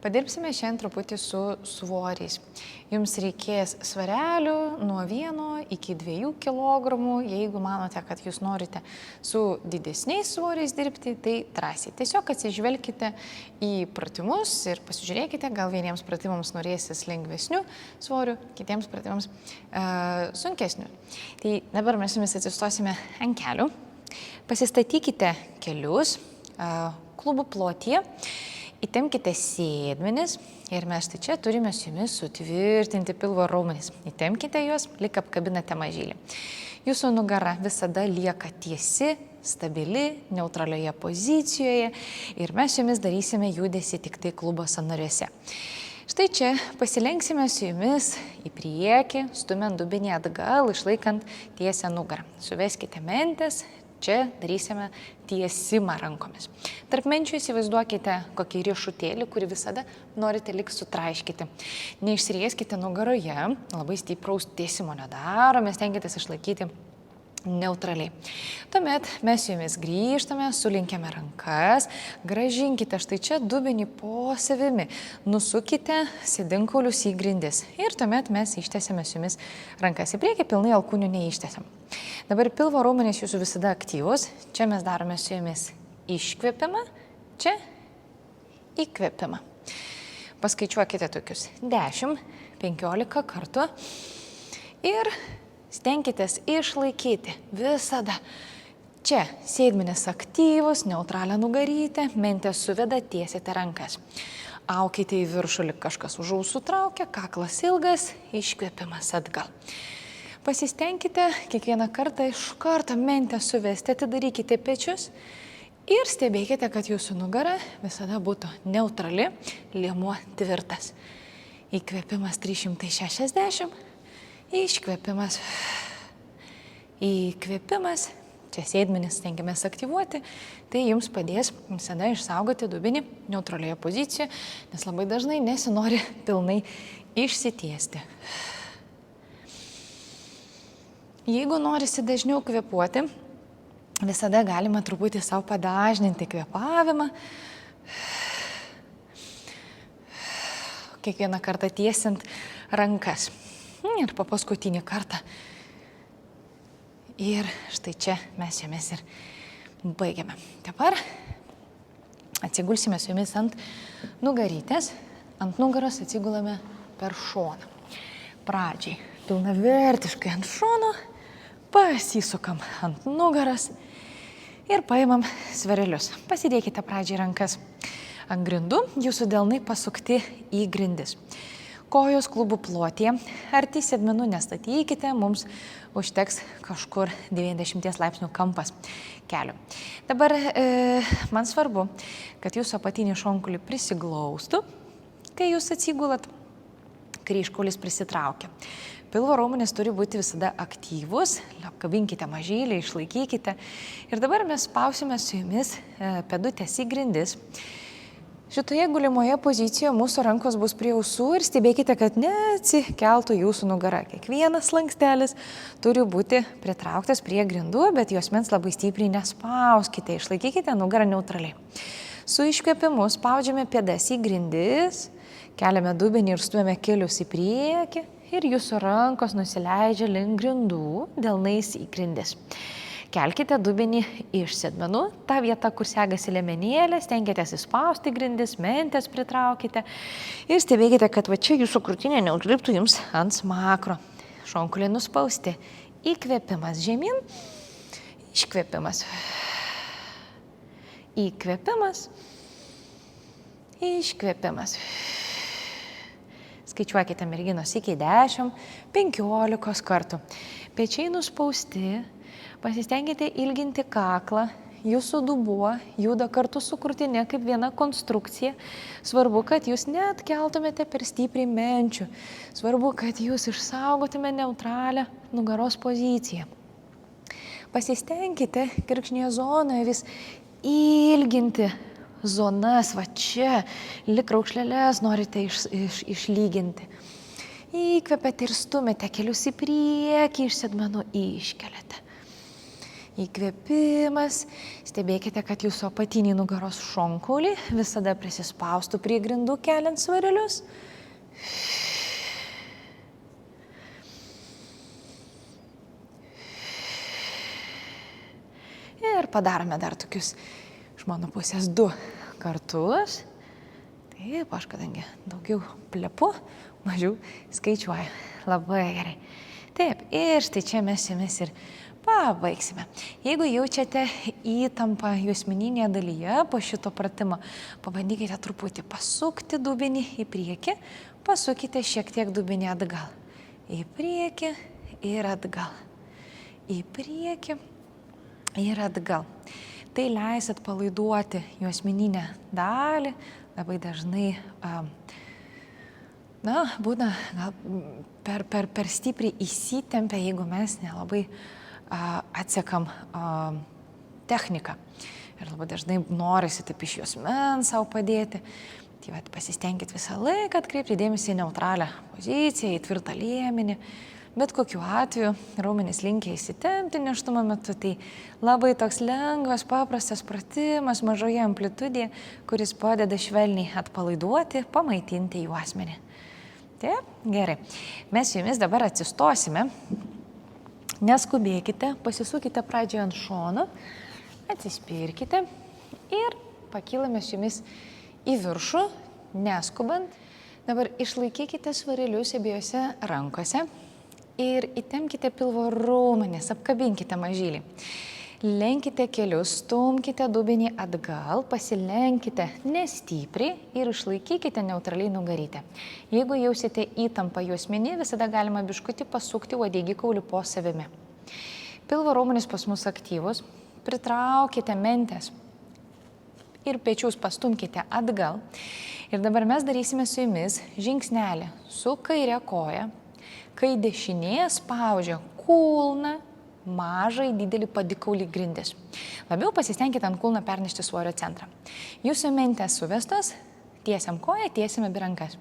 Padirbsime šiandien truputį su svoriais. Jums reikės svarelių nuo 1 iki 2 kg. Jeigu manote, kad jūs norite su didesniais svoriais dirbti, tai drąsiai. Tiesiog atsižvelkite į pratimus ir pasižiūrėkite, gal vieniems pratimams norėsis lengvesnių svorių, kitiems pratimams sunkesnių. Tai dabar mes jumis atsistosime ant kelių. Pasistatykite kelius klubų plotyje. Įtempkite sėdmenis ir mes tai čia turime su jumis sutvirtinti pilvo raumenis. Įtempkite juos, lyg apkabinate mažylį. Jūsų nugara visada lieka tiesi, stabili, neutralioje pozicijoje ir mes su jumis darysime judesį tik tai klubo sąnariuose. Štai čia pasilenksime su jumis į priekį, stumiant dubenį atgal, išlaikant tiesią nugarą. Suveskite mentes. Čia darysime tiesimą rankomis. Tarp menčių įsivaizduokite kokį riešutėlį, kurį visada norite lyg sutraiškyti. Neišsirieskite nugaroje, labai stipraus tiesimo nedarome, stenkitės išlaikyti neutraliai. Tuomet mes su jumis grįžtame, sulinkėme rankas, grąžinkite štai čia dubenį po savimi, nusukite sėdinkaulius į grindis ir tuomet mes ištiesėme su jumis rankas į priekį, pilnai alkūnių neištiesiam. Dabar pilvo raumenys jūsų visada aktyvus, čia mes darome su jumis iškvėpimą, čia įkvėpimą. Paskaičiuokite tokius 10-15 kartų ir stenkitės išlaikyti visada. Čia sėdmenys aktyvus, neutralią nugarytę, mentės suveda, tiesite rankas. Aukite į viršų, lyg kažkas už ausų traukia, kaklas ilgas, iškvėpimas atgal. Pasistenkite kiekvieną kartą iš karto mentę suvesti, atidarykite pečius ir stebėkite, kad jūsų nugara visada būtų neutrali, liemuo tvirtas. Įkvėpimas 360. Iškvėpimas, įkvėpimas, čia sėdmenis stengiamės aktyvuoti, tai jums padės visada išsaugoti dubenį neutralioje pozicijoje, nes labai dažnai nesinori pilnai išsitiesti. Jeigu norisi dažniau kvėpuoti, visada galima truputį savo padažninti kvėpavimą, kiekvieną kartą tiesiant rankas. Ir po paskutinį kartą. Ir štai čia mes jomis ir baigiame. Dabar atsigulsime su jumis ant nugarytės. Ant nugaros atsigulame per šoną. Pradžiai pilnavertiškai ant šono, pasisukam ant nugaros ir paimam svarelius. Pasidėkite pradžiai rankas ant grindų, jūsų delnai pasukti į grindis. Kojos klubų plotyje, arti sėdmenų nestatykite, mums užteks kažkur 90 laipsnių kampas kelių. Dabar man svarbu, kad jūsų apatinį šonkulį prisiglaustų, kai jūs atsigulat, kryžkaulis prisitraukia. Pilvo raumenys turi būti visada aktyvus, apkabinkite mažylį, išlaikykite. Ir dabar mes spausime su jumis pėdutės į grindis. Šitoje gulimoje pozicijoje mūsų rankos bus prie ausų ir stebėkite, kad neatsikeltų jūsų nugara. Kiekvienas slankstelis turi būti pritrauktas prie grindų, bet juosmens labai stipriai nespauskite, išlaikykite nugarą neutraliai. Su iškvėpimu spaudžiame pėdas į grindis, keliame dubenį ir stumiame kelius į priekį ir jūsų rankos nusileidžia link grindų, delnais į grindis. Kelkite dubenį iš sėdmenų, tą vietą, kur segasi liemenėlė, stenkitės įspausti grindis, mentės pritraukite ir stebėkite, kad va čia jūsų krūtinė neužliptų jums ant smakro. Šonkuliai nuspausti. Įkvėpimas žemyn, iškvėpimas. Įkvėpimas, iškvėpimas. Skaičiuokite merginos iki 10-15 kartų. Pečiai nuspausti. Pasistengite ilginti kaklą, jūsų dubuo juda kartu su krūtine kaip viena konstrukcija. Svarbu, kad jūs neatkeltumėte per stipriai menčių. Svarbu, kad jūs išsaugotume neutralią nugaros poziciją. Pasistengkite kirkšnyje zonoje vis ilginti zonas, va čia, lyg raukšleles norite išlyginti. Įkvepiate ir stumėte kelius į priekį, iš sėdmenų iškeliate. Įkvėpimas. Stebėkite, kad jūsų apatiniai nugaros šonkauliai visada prisispaustų prie grindų keliant svarelius. Ir padarome dar tokius iš mano pusės 2 kartus. Taip, aš kadangi daugiau plepu, mažiau skaičiuoju. Labai gerai. Taip, ir štai čia mes jumis ir pabaigsime. Jeigu jaučiate įtampą juosmeninėje dalyje po šito pratimo, pabandykite truputį pasukti dubenį į priekį, pasukite šiek tiek dubenį atgal. Į priekį ir atgal. Į priekį ir atgal. Tai leis atpalaiduoti juosmeninę dalį. Labai dažnai būna gal per stipriai įsitempia, jeigu mes nelabai atsekam techniką. Ir labai dažnai norisi taip iš juosmens savo padėti. Tai pasistengkit visą laiką atkreipti dėmesį į neutralią poziciją, į tvirtą liemenį. Bet kokiu atveju raumenys linkia įsitempti nėštumo metu, tai labai toks lengvas, paprastas pratimas mažoje amplitudėje, kuris padeda švelniai atpalaiduoti, pamaitinti juosmenį. Taip, gerai. Mes su jumis dabar atsistosime. Neskubėkite, pasisukite pradžioje ant šono, atsispirkite ir pakylame su jumis į viršų, neskubant. Dabar išlaikykite svarelius abiejose rankose. Ir įtempkite pilvo raumenis, apkabinkite mažylį. Lenkite kelius, stumkite dubenį atgal, pasilenkite nestipriai ir išlaikykite neutraliai nugarytę. Jeigu jausite įtampą juosmenį, visada galima biškutį pasukti uodegikaulį po savimi. Pilvo raumenis pas mus aktyvus, pritraukite mentes ir pečius pastumkite atgal. Ir dabar mes darysime su jumis žingsnelį su kaire koja. Kai dešinė spaudžia kulną, mažai didelį padikaulį grindis. Labiau pasistengkite ant kulno pernešti svorio centrą. Jūsų mentės suvestos, tiesiam koją, tiesiame abi rankas.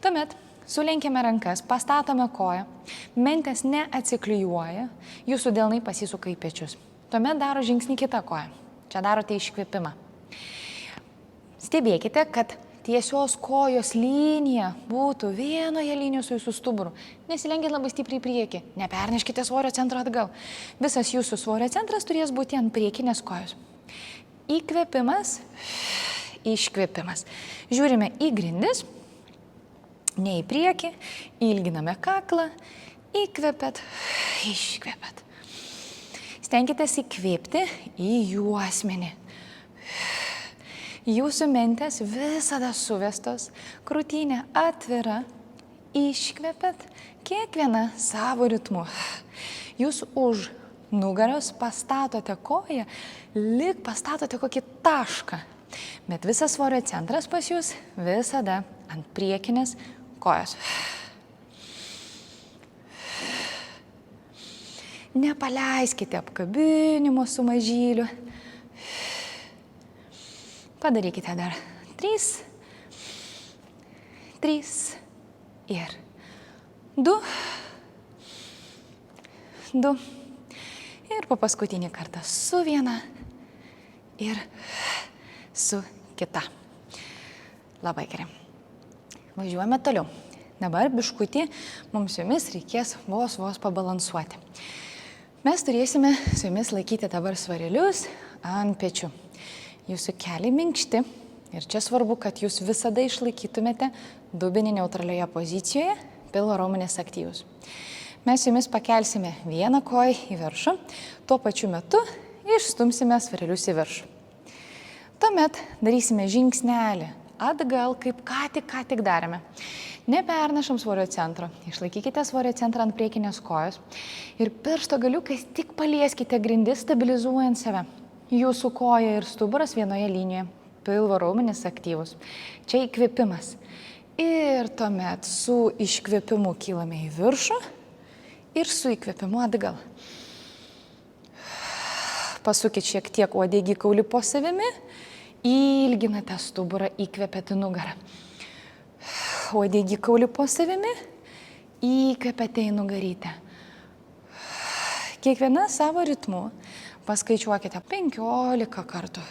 Tuomet sulenkėme rankas, pastatome koją, mentės neatsiklijuoja, jūsų delnai pasisuka į pečius. Tuomet daro žingsnį kitą koją. Čia darote iškvėpimą. Stebėkite, kad tiesios kojos linija būtų vienoje linijoje su jūsų stuburu. Nesilenkit labai stipriai į priekį, neperneškite svorio centro atgal. Visas jūsų svorio centras turės būti ant priekinės kojos. Įkvėpimas, iškvėpimas. Žiūrime į grindis, ne į priekį, ilginame kaklą, įkvėpėt, iškvėpėt. Stenkitės įkvėpti į juosmenį. Jūsų mentės visada suvestos, krūtinė atvira, iškvėpėt, kiekviena savo ritmu. Jūs už nugaros pastatote koją, lyg pastatote kokį tašką, bet visas svorio centras pas jūs visada ant priekinės kojos. Nepaleiskite apkabinimo su mažyliu. Padarykite dar 3 ir 2. Ir po paskutinį kartą su viena ir su kita. Labai gerai. Važiuojame toliau. Dabar biškutį mums su jumis reikės vos pabalansuoti. Mes turėsime su jumis laikyti dabar svarelius ant pečių. Jūsų keliai minkšti ir čia svarbu, kad jūs visada išlaikytumėte dubenį neutralioje pozicijoje, pilvo raumenys aktyvus. Mes jumis pakelsime vieną koją į viršų, tuo pačiu metu išstumsime svarelius į viršų. Tuomet darysime žingsnelį atgal, kaip ką tik darėme. Nepernešam svorio centro, išlaikykite svorio centrą ant priekinės kojos ir piršto galiukais tik palieskite grindis, stabilizuojant save. Jūsų koja ir stuburas vienoje linijoje, pilvo raumenys aktyvus. Čia įkvėpimas. Ir tuomet su iškvėpimu kylame į viršų ir su įkvėpimu atgal. Pasukit šiek tiek uodegikaulį po savimi, ilginate stuburą, įkvėpėte nugarą. Uodegikaulį po savimi, įkvėpėte į nugarytę. Kiekviena savo ritmu Paskaičiuokite 15 kartų.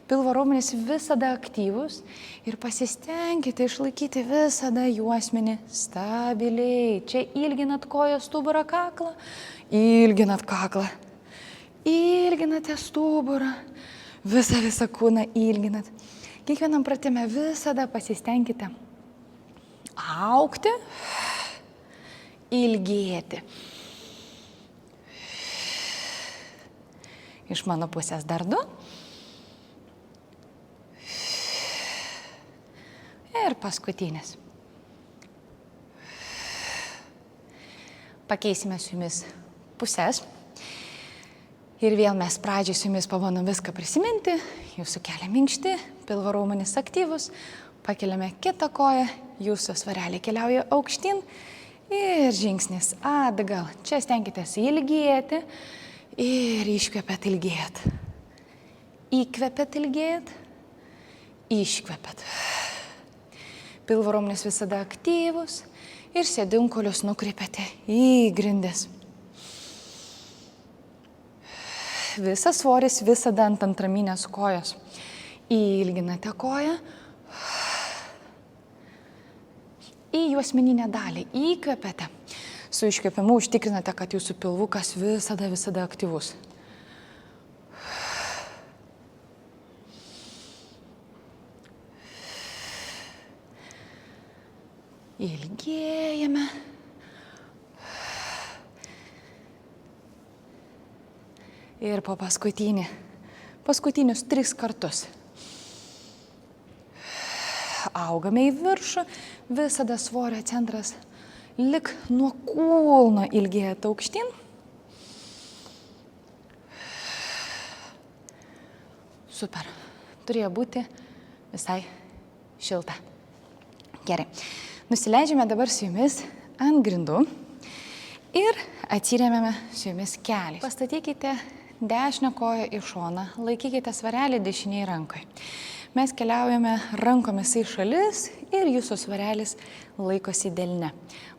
Pilvo raumenys visada aktyvūs ir pasistengkite išlaikyti visada juosmenį stabiliai. Čia ilginat kojas, stuburą, kaklą, ilginat kaklą, ilginate stuburą, visą kūną ilginat. Kiekvienam pratime visada pasistengkite augti, ilgėti. Iš mano pusės dar 2. Ir paskutinis. Pakeisime su jumis pusės. Ir vėl mes pradžiai su jumis pabandom viską prisiminti. Jūsų keliai minkšti, pilvo raumenys aktyvus. Pakeliame kitą koją, jūsų svareliai keliauja aukštyn. Ir žingsnis atgal. Čia stenkitės ilgėti. Ir iškvepiat ilgėjat. Įkvepiat ilgėjat. Iškvepiat. Pilvo raumenys visada aktyvus ir sėdinkolius nukreipiate į grindis. Visas svoris visada ant antraminės kojos. Ilginate koją. Į juosmeninę dalį įkvepiate. Su iškvėpimu užtikrinate, kad jūsų pilvukas visada aktyvus. Ilgėjame. Ir po paskutinius 3 kartus. Augame į viršų, visada svorio centras lik nuo kulno ilgėjate aukštyn. Super. Turėjo būti visai šilta. Gerai. Nusileidžiame dabar su jumis ant grindų ir atsiremiame su jumis keliais. Pastatykite dešinę koją į šoną, laikykite svarelį dešiniai rankai. Mes keliaujame rankomis į šalis ir jūsų svarelis laikosi delne.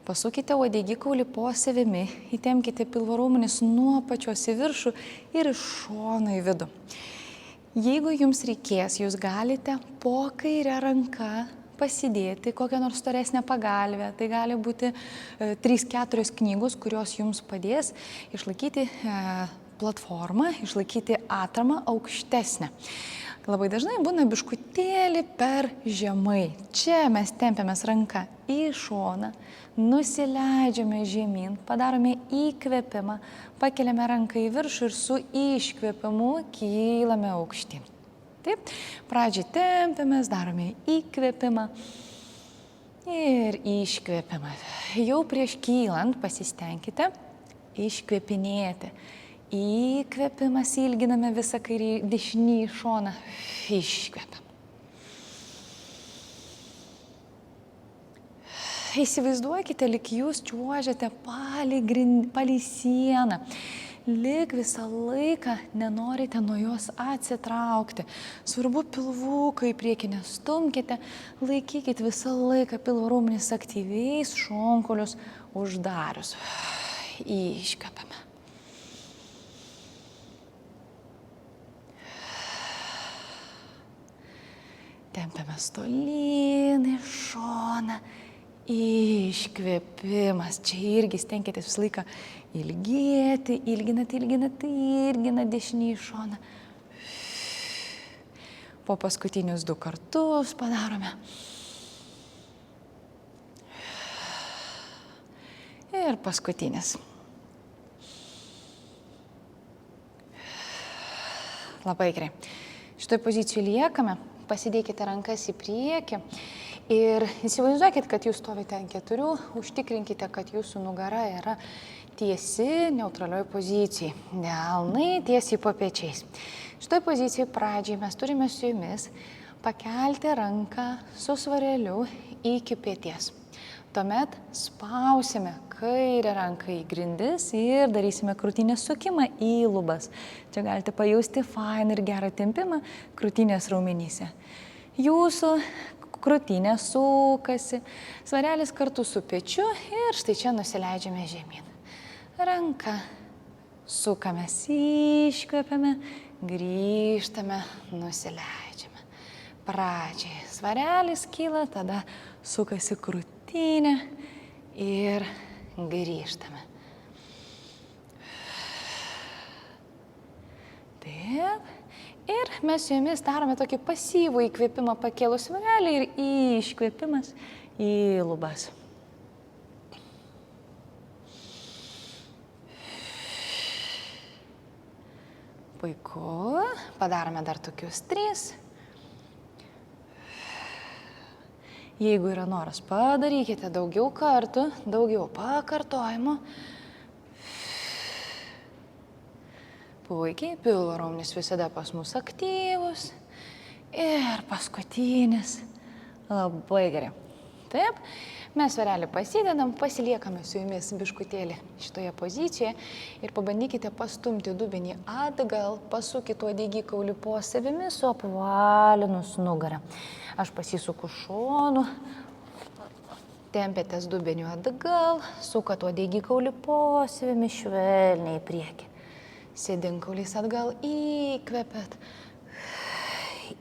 Pasukite uodegikaulį po savimi, įtempkite pilvo raumenis nuo pačios į viršų ir iš šono į vidų. Jeigu jums reikės, jūs galite po kairę ranką pasidėti kokią nors storesnę pagalvę. Tai gali būti 3-4 knygos, kurios jums padės išlaikyti platformą, išlaikyti atramą aukštesnę. Labai dažnai būna biškutėlį per žemai. Čia mes tempiamės ranką į šoną, nusileidžiame žemyn, padarome įkvėpimą, pakeliame ranką į viršų ir su iškvėpimu kylame aukštyn. Taip, pradžiai tempiamės, darome įkvėpimą ir iškvėpimą. Jau prieš kylant pasistengkite iškvėpinėti. Įkvėpimas, ilginame visą kairį dešinį šoną. Iškvėpiam. Įsivaizduokite, lyg jūs čiuožiate palei sieną. Lyg visą laiką nenorite nuo jos atsitraukti. Svarbu pilvuką į priekį nestumkite, laikykite visą laiką pilvo raumenis aktyviais, šonkaulius uždarius. Iškvepiame. Tempiamės tolyn į šoną. Iškvėpimas. Čia irgi stenkitės visą laiką ilgėti, ilginat dešinį šoną. Po paskutinius 2 kartus padarome. Ir paskutinis. Labai gerai. Šitoj pozicijoje liekame. Pasidėkite rankas į priekį. Ir įsivaizduokit, kad jūs stovite ant 4, užtikrinkite, kad jūsų nugara yra tiesi, neutralioj pozicijai. Delnai tiesiai po pečiais. Šitoj pozicijai pradžiai mes turime su jumis pakelti ranką su svareliu iki peties. Tuomet spausime kairę ranką į grindis ir darysime krūtinės sukimą į lubas. Čia galite pajausti fainą ir gerą tempimą krūtinės raumenyse. Jūsų krūtinė sukasi, svarelis kartu su pečiu ir štai čia nusileidžiame žemyn. Ranka sukamės, iškvepiame, grįžtame, nusileidžiame. Pradžiai svarelis kyla, tada sukasi krūtinė ir grįžtame. Taip. Ir mes su jumis darome tokį pasyvų įkvėpimą pakėlus svarelį ir iškvėpimas į lubas. Puiku. Padarome dar tokius 3. Jeigu yra noras, padarykite daugiau kartų, daugiau pakartojimų. Puikiai, pilvo raumenys visada pas mus aktyvus. Ir paskutinis. Labai gerai. Taip, mes svarelį pasidedam, pasiliekame su jumis biškutėlį šitoje pozicijoje ir pabandykite pastumti dubenį atgal, pasukite uodegikaulį po savimi su apvalinus nugarą. Aš pasisuku šonu, tempėtės dubeniu atgal, sukat uodegikaulį po savimi švelniai į priekį. Sėdinkaulis atgal, įkvepiat,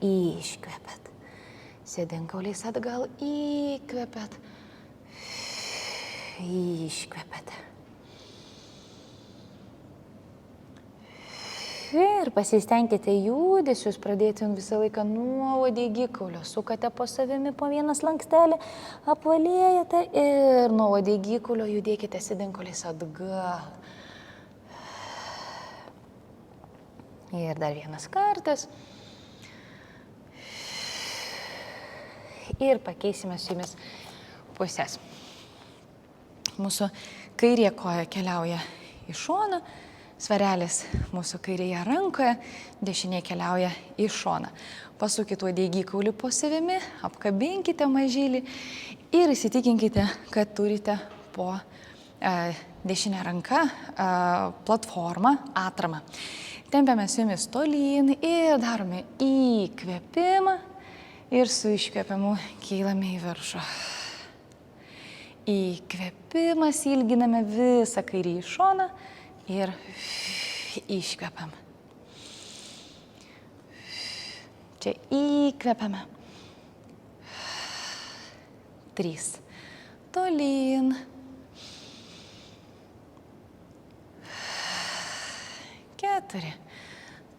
iškvepiat. Sėdinkaulis atgal, įkvepiat, iškvepiat. Ir pasistengkite judesius pradėti visą laiką nuo uodegikaulio. Sukate po savimi po vieną slankstelį, apvalėjate ir nuo uodegikaulio judėkite sėdinkaulis atgal. Ir dar vienas kartas. Ir pakeisime su jumis pusės. Mūsų kairė koja keliauja į šoną, svarelis mūsų kairėje rankoje, dešinė keliauja į šoną. Pasukite uodegikaulį po savimi, apkabinkite mažylį ir įsitikinkite, kad turite po dešinę ranką platformą, atramą. Tempiame su jumis tolyn ir darome įkvėpimą ir su iškvėpimu kylame į viršų. Įkvėpimas, ilginame visą kairį į šoną ir iškvepiam. Čia įkvepiame. 3. Tolyn. 4.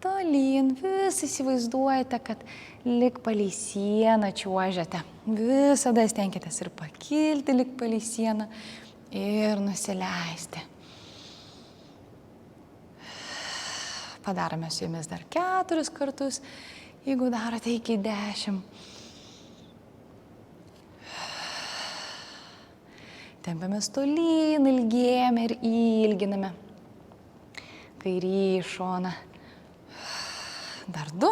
Tolyn. Vis įsivaizduojate, kad lik palei sieną čiuožiate. Visada stenkitės ir pakilti lik palei sieną ir nusileisti. Padarome su jumis dar 4 kartus, jeigu darote iki 10. Tempiamės tolyn, ilgėjame ir ilginame. Kairį šoną. Dar 2.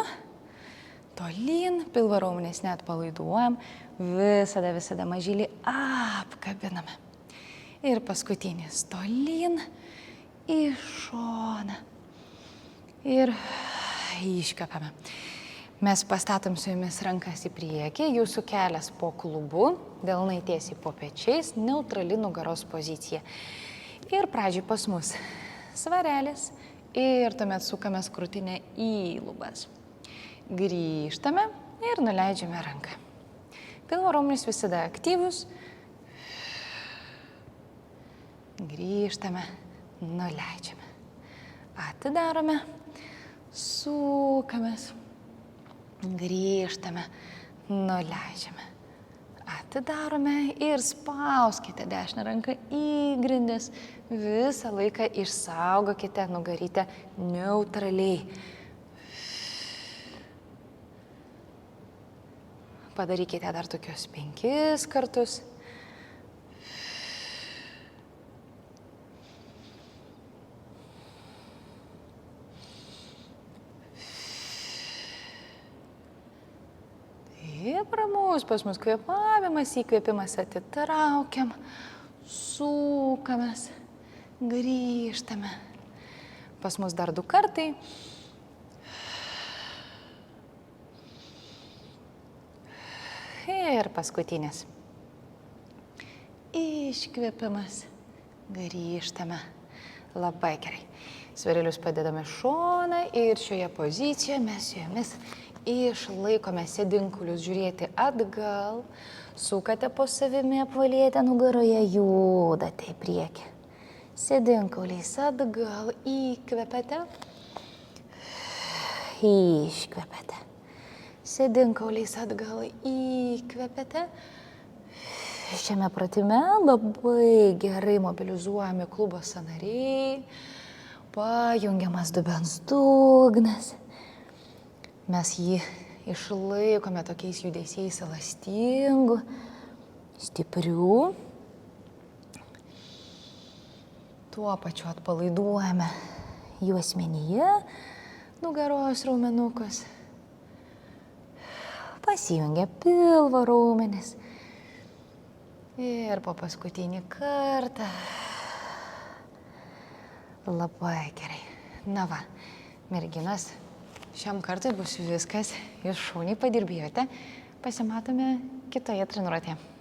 Tolyn, pilvo raumenis net palaiduojam. Visada mažylį apkabiname. Ir paskutinis tolyn, į šoną. Ir iškvepiame. Mes pastatom su jumis rankas į priekį, jūsų kelias po klubu, delnai tiesiai po pečiais, neutrali nugaros pozicija. Ir pradžiai pas mus svarelis ir tuomet sukamės krūtinę į lubas. Grįžtame ir nuleidžiame ranką. Pilvo raumenys visada aktyvus. Grįžtame, nuleidžiame. Atidarome, sukamės. Grįžtame, nuleidžiame. Atidarome ir spauskite dešinę ranką į grindis. Visą laiką išsaugokite nugarytę neutraliai. Padarykite dar tokius 5 kartus. Taip, ramus pas mus kvėpavimas, įkvėpimas, atitraukiam, sukamės, grįžtame. Pas mus dar 2 kartai. Ir paskutinis. Iškvėpimas, grįžtame. Labai gerai. Sverelius padedame šoną ir šioje pozicijoje mes su jomis išlaikome sėdinkulius žiūrėti atgal, sukate po savimi apvalėte nugaroje, judate į priekį. Sėdinkuliais atgal, įkvepiate, iškvepiate. Sėdinkauliais atgal įkvepiate. Šiame pratime labai gerai mobilizuojami klubo sąnariai, pajungiamas dubens dugnas. Mes jį išlaikome tokiais judesiais elastingų, stiprių. Tuo pačiu atpalaiduojame juosmenyje nugaros raumenukus. Pasijungia pilvo raumenis. Ir po paskutinį kartą. Labai gerai. Na va, merginos, šiam kartui bus viskas. Jūs šauniai padirbėjote. Pasimatome kitoje treniruotėje.